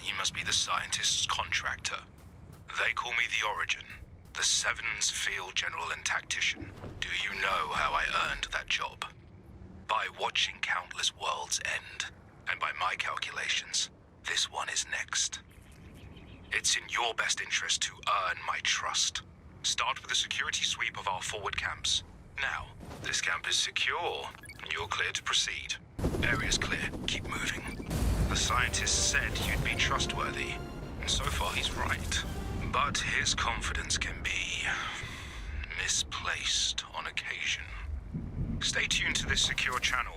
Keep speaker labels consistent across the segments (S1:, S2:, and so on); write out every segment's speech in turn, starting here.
S1: You must be the scientist's contractor. They call me the Origin, the Seven's field general and tactician. Do you know how I earned that job? By watching countless worlds end. And by my calculations, this one is next. It's in your best interest to earn my trust. Start with a security sweep of our forward camps. Now, this camp is secure. You're clear to proceed. Area's clear. Keep moving. The scientist said you'd be trustworthy, and so far he's right. But his confidence can be misplaced on occasion. Stay tuned to this secure channel.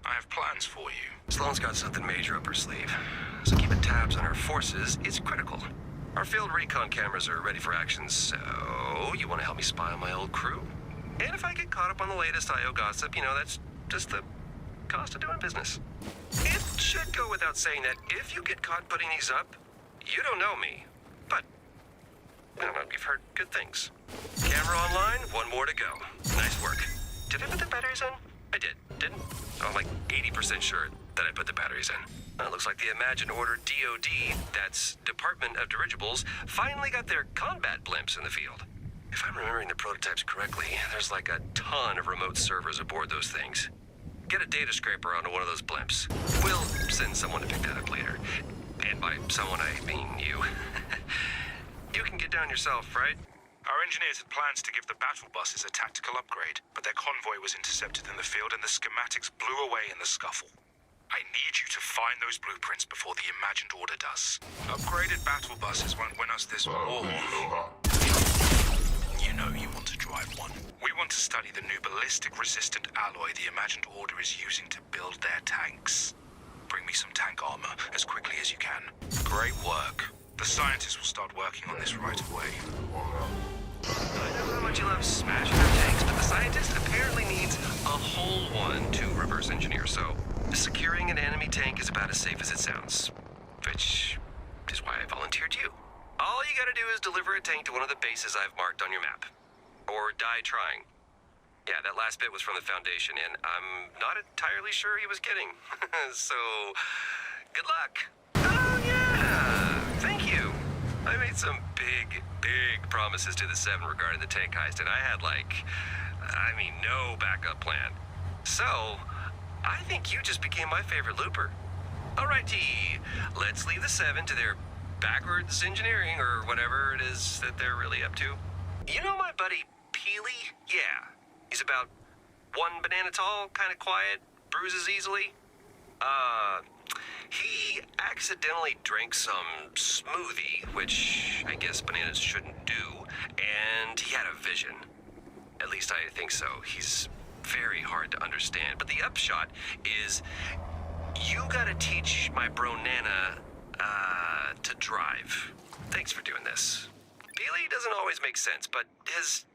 S1: I have plans for you.
S2: Sloane's got something major up her sleeve, so keeping tabs on her forces is critical. Our field recon cameras are ready for action, so you want to help me spy on my old crew? And if I get caught up on the latest IO gossip, you know, that's just the cost of doing business. It should go without saying that if you get caught putting these up, you don't know me. But, I don't know, you've heard good things. Camera online, one more to go. Nice work. Did I put the batteries in? I did, didn't? I'm like 80% sure that I put the batteries in. It looks like the Imagine Order DOD, that's Department of Dirigibles, finally got their combat blimps in the field. If I'm remembering the prototypes correctly, there's like a ton of remote servers aboard those things. Get a data scraper onto one of those blimps. We'll send someone to pick that up later. And by someone, I mean you. You can get down yourself, right?
S1: Our engineers had plans to give the battle buses a tactical upgrade, but their convoy was intercepted in the field and the schematics blew away in the scuffle. I need you to find those blueprints before the Imagined Order does. Upgraded battle buses won't win us this war. You know you want to drive one. We want to study the new ballistic-resistant alloy the Imagined Order is using to build their tanks. Bring me some tank armor as quickly as you can. Great work. The scientists will start working on this right away.
S2: I know how much you love smashing our tanks, but the scientist apparently needs a whole one to reverse engineer, so securing an enemy tank is about as safe as it sounds. Which is why I volunteered you. All you gotta do is deliver a tank to one of the bases I've marked on your map. Or die trying. Yeah, that last bit was from the Foundation, and I'm not entirely sure he was kidding. So, good luck. Oh, yeah. Thank you. I made some big promises to the Seven regarding the tank heist, and I had no backup plan. So, I think you just became my favorite looper. Alrighty, let's leave the Seven to their backwards engineering or whatever it is that they're really up to. You know my buddy Peely? Yeah. He's about 1 banana tall, kind of quiet, bruises easily. He accidentally drank some smoothie, which I guess bananas shouldn't do, and he had a vision. At least I think so. He's very hard to understand, but the upshot is you gotta teach my bro Nana, to drive. Thanks for doing this. Peely doesn't always make sense, but his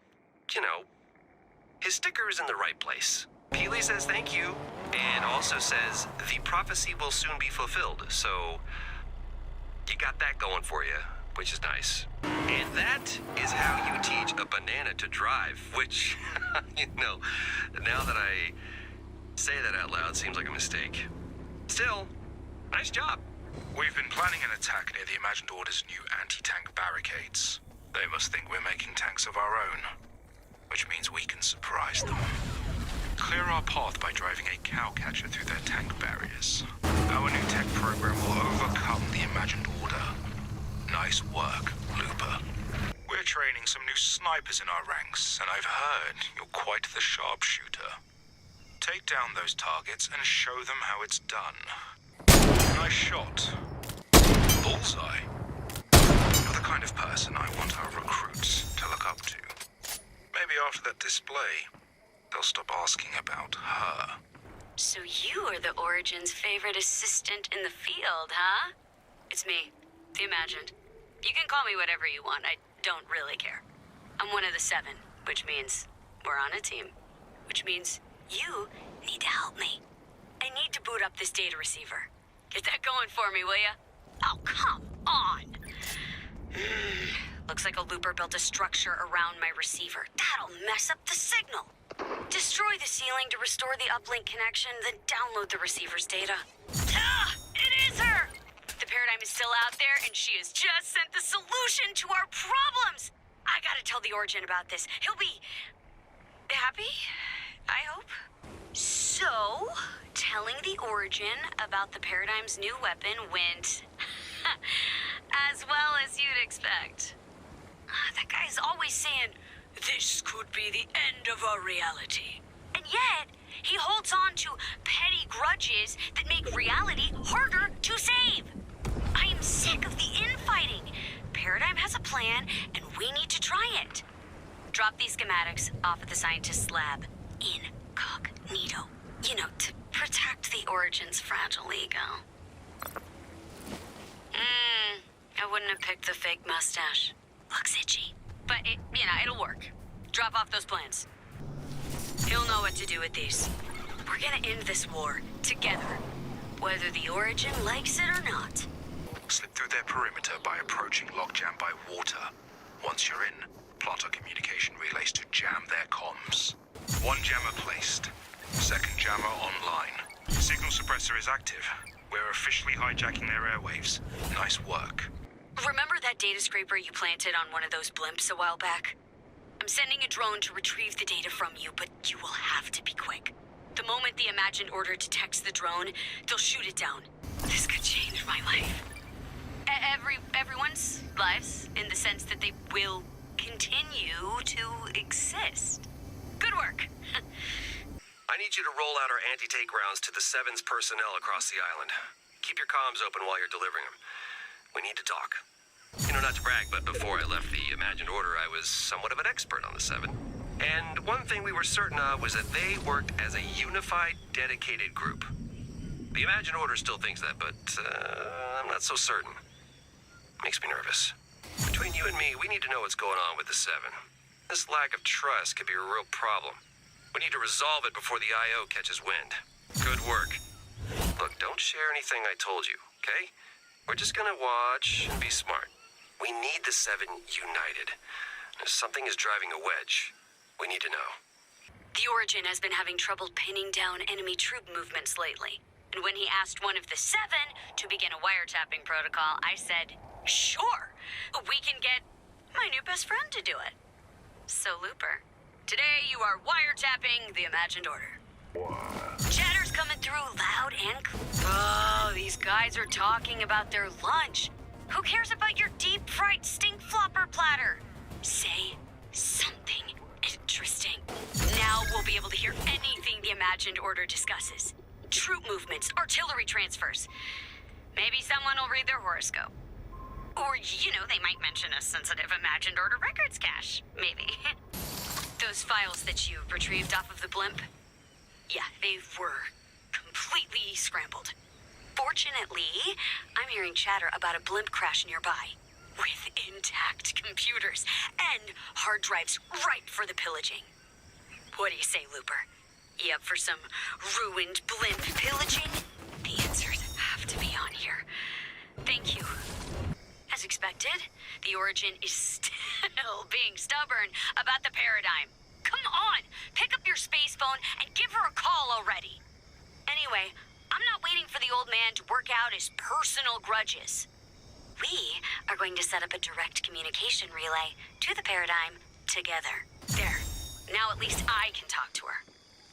S2: sticker is in the right place. Peely says thank you, and also says the prophecy will soon be fulfilled, so you got that going for you, which is nice. And that is how you teach a banana to drive, which, now that I say that out loud, seems like a mistake. Still, nice job.
S1: We've been planning an attack near the Imagined Order's new anti-tank barricades. They must think we're making tanks of our own, which means we can surprise them. Clear our path by driving a cowcatcher through their tank barriers. Our new tech program will overcome the Imagined Order. Nice work, Looper. We're training some new snipers in our ranks, and I've heard you're quite the sharpshooter. Take down those targets and show them how it's done. Nice shot. Bullseye. You're the kind of person I want our recruits to look up to. Maybe after that display, they'll stop asking about her.
S3: So you are the Origin's favorite assistant in the field, huh? It's me, the Imagined. You can call me whatever you want, I don't really care. I'm one of the Seven, which means we're on a team. Which means you need to help me. I need to boot up this data receiver. Get that going for me, will ya? Oh, come on! Looks like a looper built a structure around my receiver. That'll mess up the signal. Destroy the ceiling to restore the uplink connection, then download the receiver's data. Ah! It is her! The paradigm is still out there, and she has just sent the solution to our problems. I gotta tell the Origin about this. He'll be happy, I hope. So, telling the Origin about the Paradigm's new weapon went as well as you'd expect. That guy's always saying, this could be the end of our reality. And yet, he holds on to petty grudges that make reality harder to save. I am sick of the infighting. Paradigm has a plan, and we need to try it. Drop these schematics off at the scientist's lab. Incognito. You know, to protect the Origin's fragile ego. I wouldn't have picked the fake mustache. Looks itchy. But, it'll work. Drop off those plans. He'll know what to do with these. We're gonna end this war together, whether the Origin likes it or not.
S1: Slip through their perimeter by approaching Logjam by water. Once you're in, plot our communication relays to jam their comms. One jammer placed. Second jammer online. Signal suppressor is active. We're officially hijacking their airwaves. Nice work.
S3: Remember that data scraper you planted on one of those blimps a while back? I'm sending a drone to retrieve the data from you, but you will have to be quick. The moment the Imagined Order detects the drone, they'll shoot it down. This could change my life. Everyone's lives, in the sense that they will continue to exist. Good work.
S2: I need you to roll out our anti-tank rounds to the Seven's personnel across the island. Keep your comms open while you're delivering them. We need to talk. You know, not to brag, but before I left the Imagined Order, I was somewhat of an expert on the Seven. And one thing we were certain of was that they worked as a unified, dedicated group. The Imagined Order still thinks that, but I'm not so certain. Makes me nervous. Between you and me, we need to know what's going on with the Seven. This lack of trust could be a real problem. We need to resolve it before the I.O. catches wind. Good work. Look, don't share anything I told you, okay? We're just gonna watch and be smart. We need the Seven united. If something is driving a wedge, we need to know.
S3: The Origin has been having trouble pinning down enemy troop movements lately. And when he asked one of the Seven to begin a wiretapping protocol, I said, sure, we can get my new best friend to do it. So, Looper, today you are wiretapping the Imagined Order. Chatter's coming through loud and clear. Oh, these guys are talking about their lunch. Who cares about your deep-fried stink flopper platter? Say something interesting. Now we'll be able to hear anything the Imagined Order discusses. Troop movements, artillery transfers. Maybe someone will read their horoscope. Or, they might mention a sensitive Imagined Order records cache. Maybe. Those files that you retrieved off of the blimp? Yeah, they were completely scrambled. Fortunately, I'm hearing chatter about a blimp crash nearby. With intact computers and hard drives ripe for the pillaging. What do you say, Looper? You up for some ruined blimp pillaging? The answers have to be on here. Thank you. As expected, the Origin is still being stubborn about the Paradigm. Come on, pick up your space phone and give her a call already. Anyway, I'm not waiting for the old man to work out his personal grudges. We are going to set up a direct communication relay to the Paradigm together. There. Now at least I can talk to her.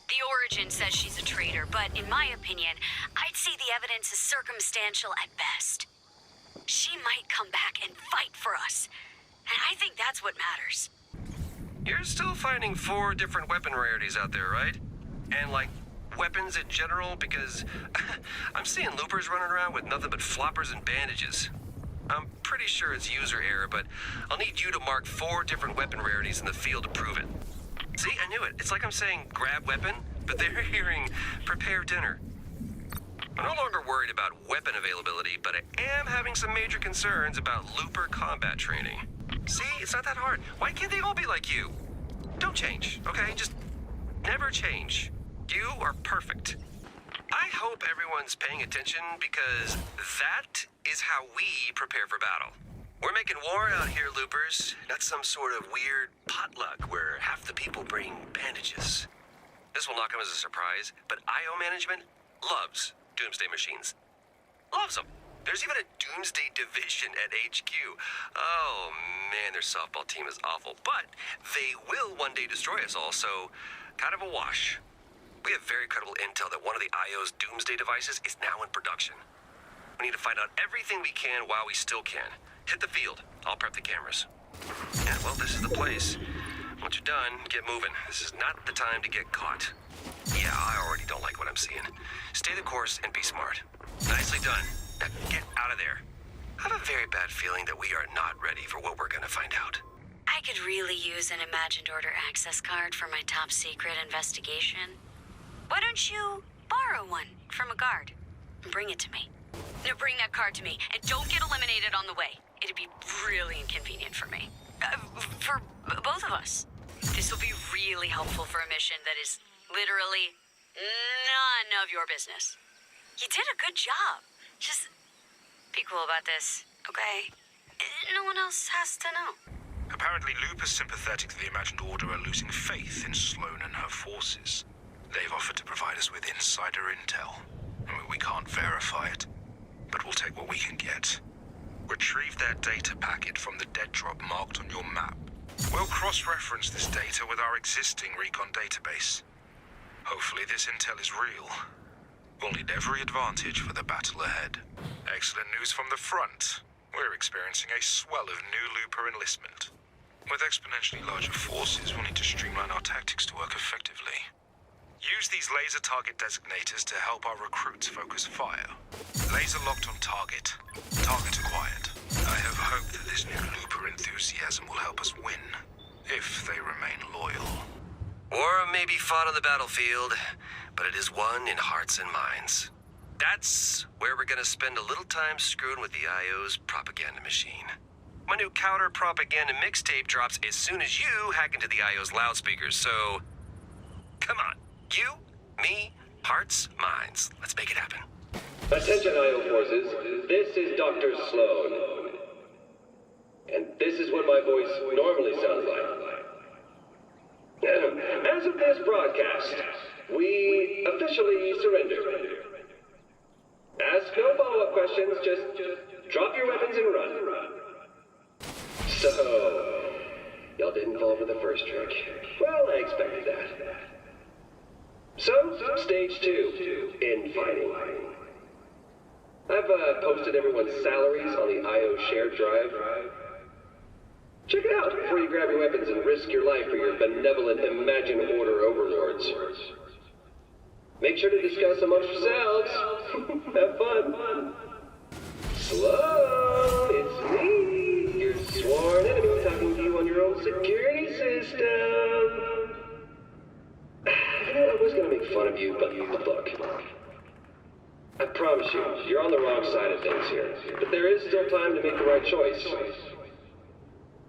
S3: The Origin says she's a traitor, but in my opinion, I'd say the evidence is circumstantial at best. She might come back and fight for us, and I think that's what matters.
S2: You're still finding 4 different weapon rarities out there, right? And, weapons in general? Because I'm seeing loopers running around with nothing but floppers and bandages. I'm pretty sure it's user error, but I'll need you to mark 4 different weapon rarities in the field to prove it. See, I knew it. It's like I'm saying grab weapon, but they're hearing prepare dinner. I'm no longer worried about weapon availability, but I am having some major concerns about looper combat training. See, it's not that hard. Why can't they all be like you? Don't change, okay? Just never change. You are perfect. I hope everyone's paying attention because that is how we prepare for battle. We're making war out here, loopers. Not some sort of weird potluck where half the people bring bandages. This will not come as a surprise, but IO management loves Doomsday machines. Loves them. There's even a Doomsday division at HQ. Oh man, their softball team is awful. But they will one day destroy us all, so kind of a wash. We have very credible intel that one of the IO's Doomsday devices is now in production. We need to find out everything we can while we still can. Hit the field. I'll prep the cameras. Yeah, well, this is the place. Once you're done, get moving. This is not the time to get caught. Yeah, I already don't like what I'm seeing. Stay the course and be smart. Nicely done. Now get out of there. I have a very bad feeling that we are not ready for what we're gonna find out.
S3: I could really use an Imagined Order access card for my top secret investigation. Why don't you borrow one from a guard and bring it to me? No, bring that card to me, and don't get eliminated on the way. It'd be really inconvenient for me. For both of us. This will be really helpful for a mission that is literally none of your business. You did a good job. Just be cool about this, okay? No one else has to know.
S1: Apparently, Lupus sympathetic to the Imagined Order are losing faith in Sloan and her forces. They've offered to provide us with insider intel. We can't verify it, but we'll take what we can get. Retrieve their data packet from the dead drop marked on your map. We'll cross-reference this data with our existing recon database. Hopefully this intel is real. We'll need every advantage for the battle ahead. Excellent news from the front. We're experiencing a swell of new Looper enlistment. With exponentially larger forces, we'll need to streamline our tactics to work effectively. Use these laser target designators to help our recruits focus fire. Laser locked on target. Target acquired. I have hope that this new Looper enthusiasm will help us win, if they remain loyal.
S2: War may be fought on the battlefield, but it is won in hearts and minds. That's where we're gonna spend a little time screwing with the IO's propaganda machine. My new counter-propaganda mixtape drops as soon as you hack into the IO's loudspeakers, so... Come on. You, me, hearts, minds. Let's make it happen.
S4: Attention, IO forces. This is Dr. Sloan. And this is what my voice normally sounds like. As of this broadcast, we officially surrender. Ask no follow-up questions, just drop your weapons and run. So, y'all didn't fall for the first trick. Well, I expected that. So, stage 2, infighting. I've posted everyone's salaries on the IO shared drive. Check it out before you grab your weapons and risk your life for your benevolent Imagined Order overlords. Make sure to discuss amongst yourselves. Have fun. Sloan, it's me, your sworn enemy talking to you on your own security system. You know, I was gonna make fun of you, but look. I promise you, you're on the wrong side of things here. But there is still time to make the right choice.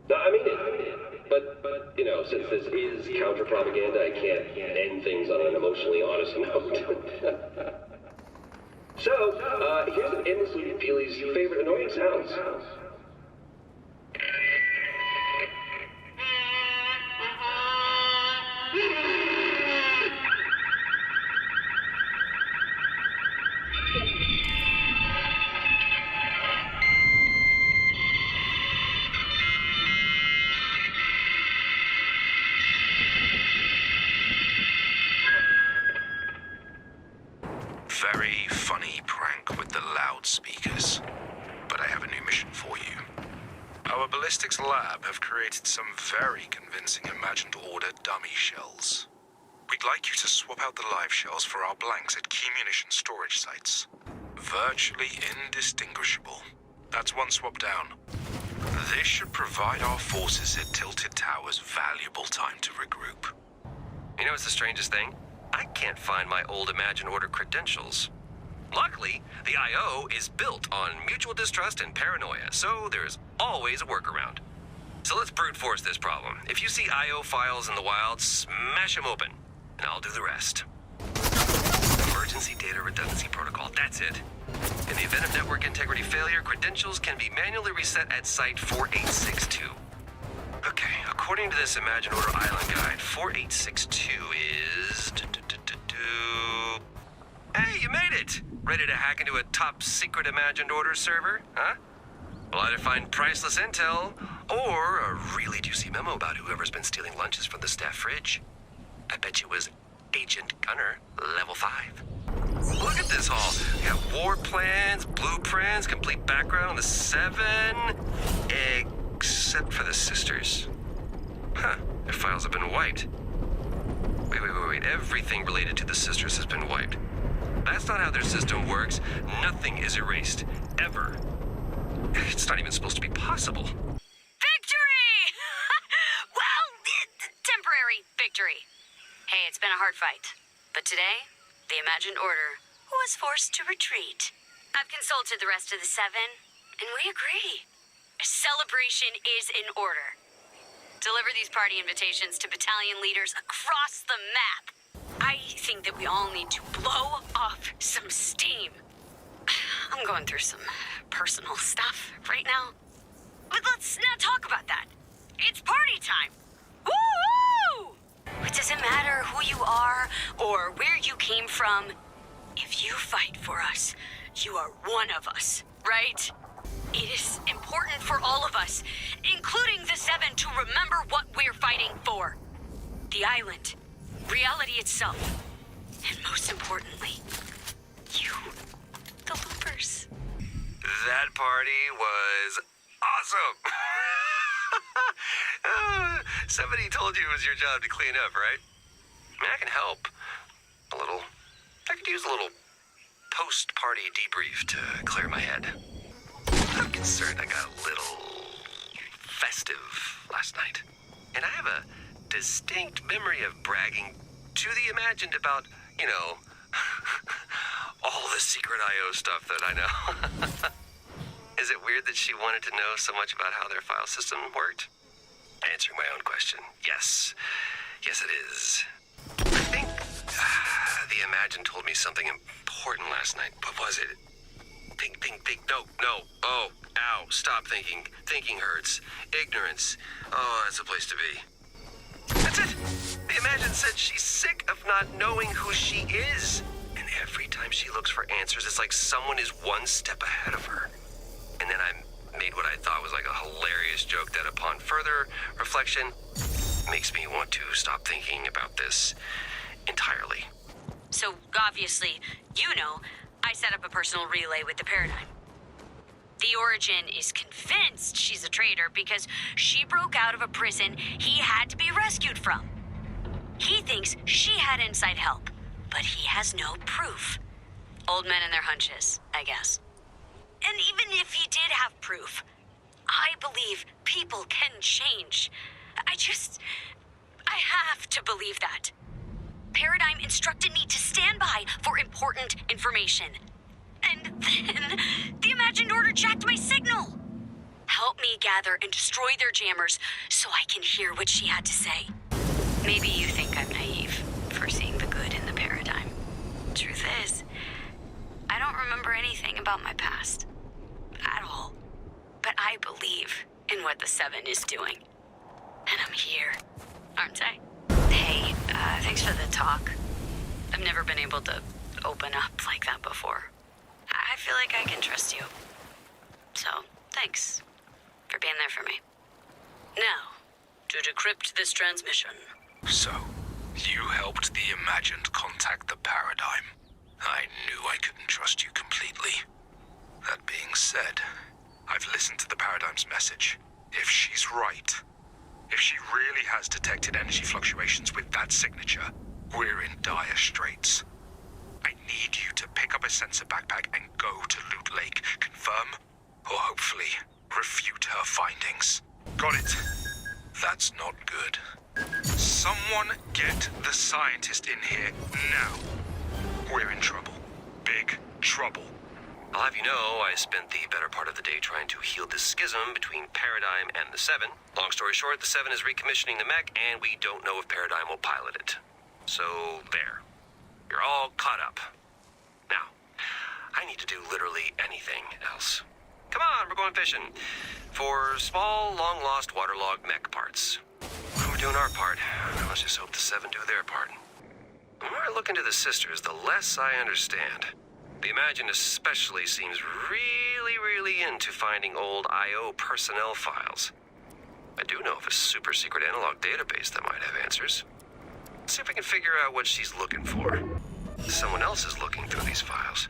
S4: No, I mean it. But you know, since this is counter-propaganda, I can't end things on an emotionally honest note. So, here's an endless loop of Peely's favorite annoying sounds.
S1: Very funny prank with the loudspeakers. But I have a new mission for you. Our ballistics lab have created some very convincing Imagined Order dummy shells. We'd like you to swap out the live shells for our blanks at key munition storage sites. Virtually indistinguishable. That's one swap down. This should provide our forces at Tilted Towers valuable time to regroup.
S2: You know what's the strangest thing? I can't find my old Imagined Order credentials. Luckily, the IO is built on mutual distrust and paranoia, so there's always a workaround. So let's brute force this problem. If you see IO files in the wild, smash them open, and I'll do the rest. Emergency Data Redundancy Protocol, that's it. In the event of network integrity failure, credentials can be manually reset at Site 4862. Okay, according to this Imagined Order Island Guide, 4862 is... Hey, you made it! Ready to hack into a top secret imagined order server, huh? We'll either find priceless intel, or a really juicy memo about whoever's been stealing lunches from the staff fridge. I bet you it was Agent Gunner, level 5. Look at this haul. We got war plans, blueprints, complete background on the 7, except for the sisters. Huh, their files have been wiped. Wait. Everything related to the sisters has been wiped. That's not how their system works. Nothing is erased, ever. It's not even supposed to be possible.
S3: Victory! Well, temporary victory. Hey, it's been a hard fight. But today, the Imagined Order was forced to retreat. I've consulted the rest of the 7, and we agree. A celebration is in order. Deliver these party invitations to battalion leaders across the map. I think that we all need to blow off some steam. I'm going through some personal stuff right now. But let's not talk about that. It's party time. Woo! It doesn't matter who you are or where you came from. If you fight for us, you are one of us, right? It is important for all of us, including the 7, to remember what we're fighting for. The island, reality itself, and most importantly, you, the loopers.
S2: That party was awesome. Somebody told you it was your job to clean up, right? I mean, I can help. A little. I could use a little post-party debrief to clear my head. I'm concerned I got a little festive last night. And I have a distinct memory of bragging to the Imagined about, all the secret I.O. stuff that I know. Is it weird that she wanted to know so much about how their file system worked? Answering my own question, yes. Yes, it is. I think the Imagined told me something important last night. What was it? Think. No. Oh, ow, stop thinking. Thinking hurts. Ignorance. Oh, that's a place to be. That's it. The Imagined said she's sick of not knowing who she is. And every time she looks for answers, it's like someone is one step ahead of her. And then I made what I thought was like a hilarious joke that upon further reflection, makes me want to stop thinking about this entirely.
S3: So, obviously, I set up a personal relay with the Paradigm. The Origin is convinced she's a traitor because she broke out of a prison he had to be rescued from. He thinks she had inside help, but he has no proof. Old men and their hunches, I guess. And even if he did have proof, I believe people can change. I have to believe that. Paradigm instructed me to stand by for important information. And then the Imagined Order jacked my signal. Help me gather and destroy their jammers so I can hear what she had to say. Maybe you think I'm naive for seeing the good in the Paradigm. Truth is, I don't remember anything about my past. At all. But I believe in what the 7 is doing. And I'm here, aren't I? Hey, thanks for the talk. I've never been able to open up like that before. I feel like I can trust you. So, thanks for being there for me. Now, to decrypt this transmission.
S1: So, you helped the Imagined contact the Paradigm. I knew I couldn't trust you completely. That being said, I've listened to the Paradigm's message. If she's right, if she really has detected energy fluctuations with that signature, we're in dire straits. I need you to pick up a sensor backpack and go to Loot Lake. Confirm, or hopefully refute her findings. Got it? That's not good. Someone get the scientist in here now. We're in trouble. Big trouble.
S2: I'll have you know, I spent the better part of the day trying to heal this schism between Paradigm and the 7. Long story short, the 7 is recommissioning the mech, and we don't know if Paradigm will pilot it. So, there. You're all caught up. Now, I need to do literally anything else. Come on, we're going fishing. For small, long-lost, waterlogged mech parts. We're doing our part. Let's just hope the 7 do their part. The more I look into the sisters, the less I understand. The Imagine especially seems really into finding old I.O. personnel files. I do know of a super secret analog database that might have answers. Let's see if I can figure out what she's looking for. Someone else is looking through these files,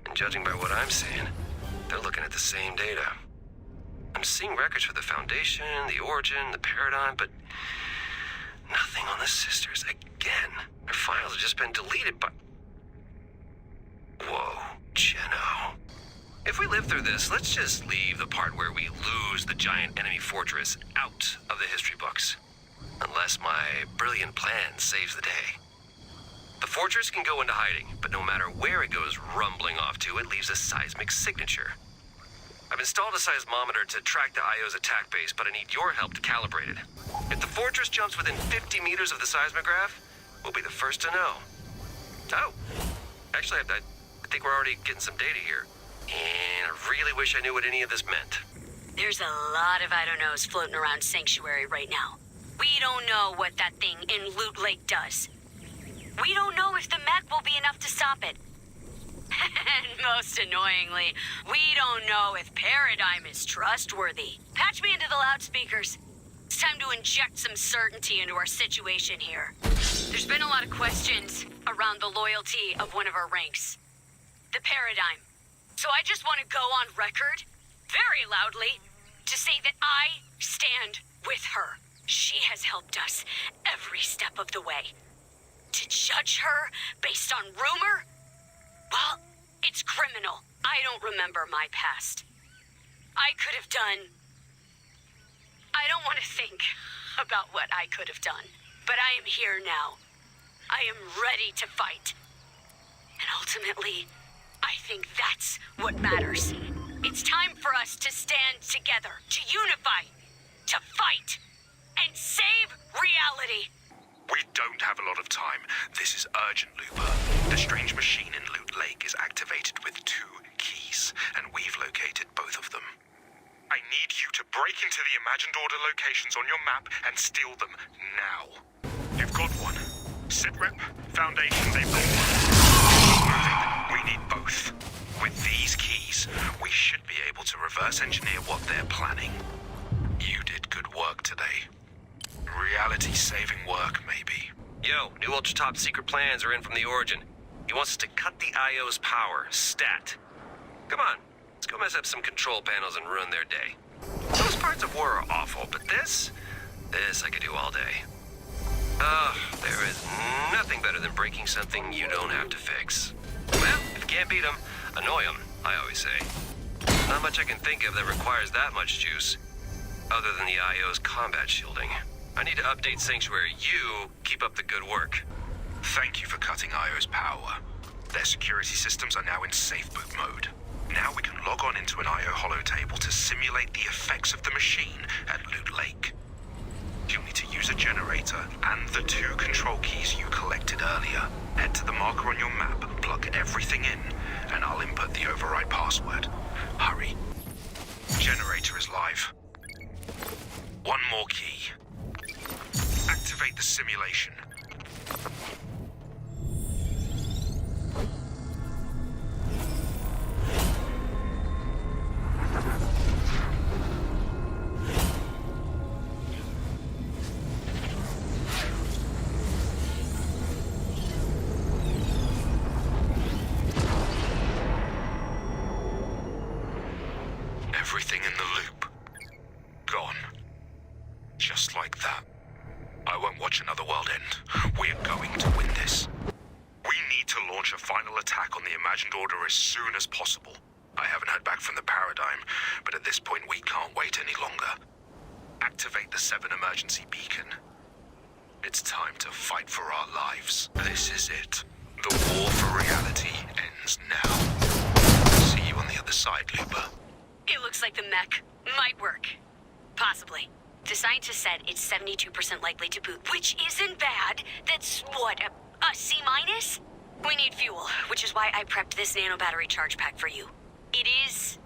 S2: and judging by what I'm seeing, they're looking at the same data. I'm seeing records for the Foundation, the Origin, the Paradigm, but nothing on the Sisters again. Their files have just been deleted by... Whoa, Jenno. If we live through this, let's just leave the part where we lose the giant enemy fortress out of the history books. Unless my brilliant plan saves the day. The fortress can go into hiding, but no matter where it goes rumbling off to, it leaves a seismic signature. I've installed a seismometer to track the IO's attack base, but I need your help to calibrate it. If the fortress jumps within 50 meters of the seismograph, we'll be the first to know. Oh, actually, I think we're already getting some data here. And I really wish I knew what any of this meant.
S3: There's a lot of I don't knows floating around Sanctuary right now. We don't know what that thing in Loot Lake does. We don't know if the mech will be enough to stop it. And most annoyingly, we don't know if Paradigm is trustworthy. Patch me into the loudspeakers. It's time to inject some certainty into our situation here. There's been a lot of questions around the loyalty of one of our ranks. The Paradigm. So I just want to go on record, very loudly, to say that I stand with her. She has helped us every step of the way. To judge her based on rumor? Well, it's criminal. I don't remember my past. I could have done... I don't want to think about what I could have done. But I am here now. I am ready to fight. And ultimately, I think that's what matters. It's time for us to stand together, to unify, to fight, and save reality.
S1: We don't have a lot of time. This is urgent, Looper. The strange machine in Loot Lake is activated with 2 keys, and we've located both of them. I need you to break into the Imagined Order locations on your map and steal them now. You've got one. Sitrep, Foundation, they've got one. We need both. With these keys, we should be able to reverse engineer what they're planning. You did good work today. Reality-saving work, maybe.
S2: Yo, new ultra-top secret plans are in from the Origin. He wants us to cut the IO's power, stat. Come on, let's go mess up some control panels and ruin their day. Those parts of war are awful, but this I could do all day. There is nothing better than breaking something you don't have to fix. Well, if you can't beat them, annoy them, I always say. Not much I can think of that requires that much juice, other than the IO's combat shielding. I need to update Sanctuary. You keep up the good work.
S1: Thank you for cutting IO's power. Their security systems are now in safe boot mode. Now we can log on into an IO holotable to simulate the effects of the machine at Loot Lake. You'll need to use a generator and the 2 control keys you collected earlier. Head to the marker on your map, plug everything in, and I'll input the override password. Hurry. Generator is live. One more key. Activate the simulation. Everything in the loop. Gone. Just like that. I won't watch another world end. We're going to win this. We need to launch a final attack on the Imagined Order as soon as possible. I haven't heard back from the Paradigm, but at this point we can't wait any longer. Activate the 7 emergency beacon. It's time to fight for our lives. This is it. The war for reality ends now. See you on the other side, Looper.
S3: It looks like the mech might work. Possibly. The scientist said it's 72% likely to boot, which isn't bad. That's, what, a C-? We need fuel, which is why I prepped this nano battery charge pack for you. It is...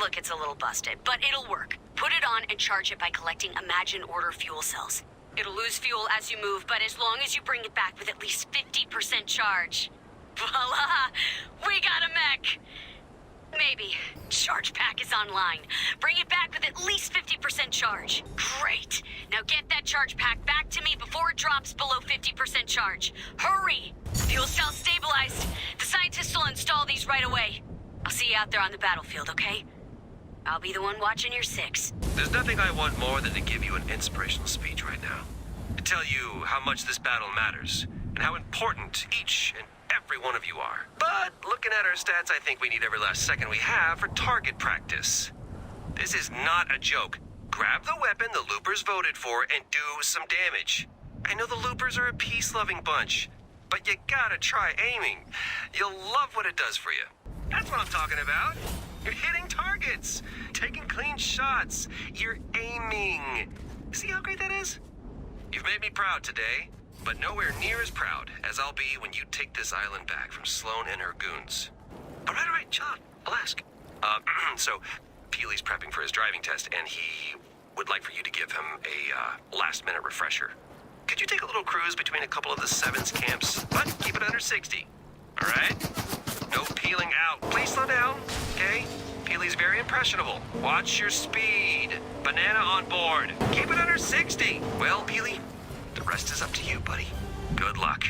S3: Look, it's a little busted, but it'll work. Put it on and charge it by collecting Imagine Order fuel cells. It'll lose fuel as you move, but as long as you bring it back with at least 50% charge, Voila! We got a mech! Maybe. Charge pack is online. Bring it back with at least 50% charge. Great! Now get that charge pack back to me before it drops below 50% charge. Hurry! Fuel cell stabilized. The scientists will install these right away. I'll see you out there on the battlefield, okay? I'll be the one watching your six.
S2: There's nothing I want more than to give you an inspirational speech right now. To tell you how much this battle matters, and how important each and every one of you are. But looking at our stats, I think we need every last second we have for target practice. This is not a joke. Grab the weapon the loopers voted for and do some damage. I know the loopers are a peace-loving bunch, but you gotta try aiming. You'll love what it does for you. That's what I'm talking about. You're hitting targets, taking clean shots. You're aiming. See how great that is? You've made me proud today, but nowhere near as proud as I'll be when you take this island back from Sloan and her goons. All right, chill out. I'll ask. So, Peely's prepping for his driving test, and he would like for you to give him a last-minute refresher. Could you take a little cruise between a couple of the Sevens camps, but keep it under 60, all right? No peeling out. Please slow down, okay? Peely's very impressionable. Watch your speed. Banana on board. Keep it under 60. Well, Peely, the rest is up to you, buddy. Good luck.